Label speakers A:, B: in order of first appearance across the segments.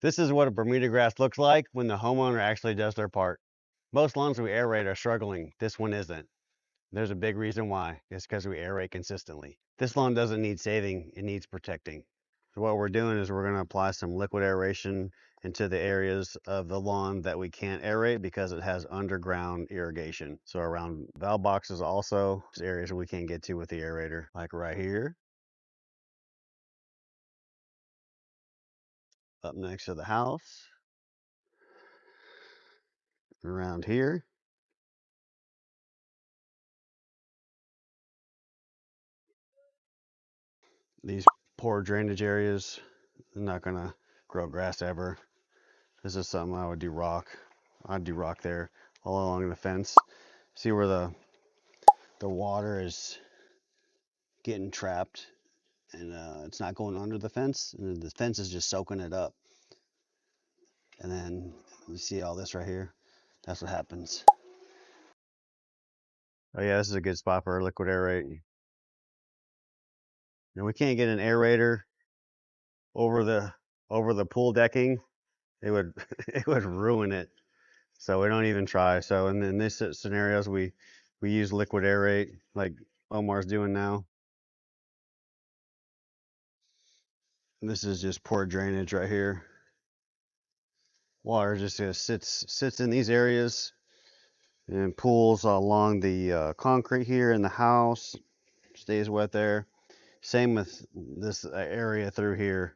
A: This is what a Bermuda grass looks like when the homeowner actually does their part. Most lawns we aerate are struggling. This one isn't. There's a big reason why. It's because we aerate consistently. This lawn doesn't need saving, it needs protecting. So what we're doing is we're going to apply some liquid aeration into the areas of the lawn that we can't aerate because it has underground irrigation. So around valve boxes also, there's areas we can't get to with the aerator, like right here, up next to the house, around here. These poor drainage areas, they're not gonna grow grass ever. This is something I would do rock. I'd do rock there all along the fence. See where the water is getting trapped and it's not going under the fence, and the fence is just soaking it up. And then you see all this right here. That's what happens. Oh yeah, this is a good spot for a liquid aerate. And we can't get an aerator over the pool decking. It would it would ruin it. So we don't even try. So in this scenarios, we use liquid aerate like Omar's doing now. And this is just poor drainage right here. Water just sits in these areas and pools along the concrete here in the house. Stays wet there. Same with this area through here.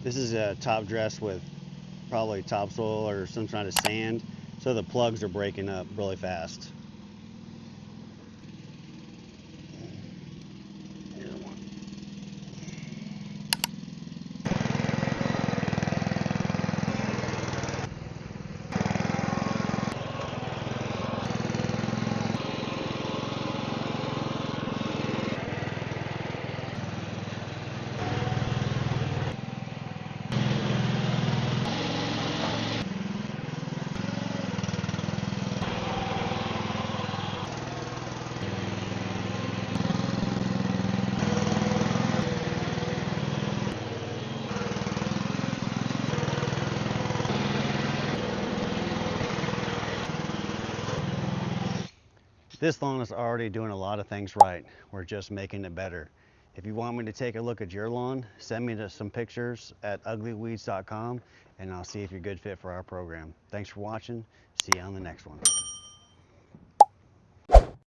A: This is a top dress with probably topsoil or some kind of sand, so the plugs are breaking up really fast. This lawn is already doing a lot of things right. We're just making it better. If you want me to take a look at your lawn, send me some pictures at uglyweeds.com and I'll see if you're a good fit for our program. Thanks for watching. See you on the next one.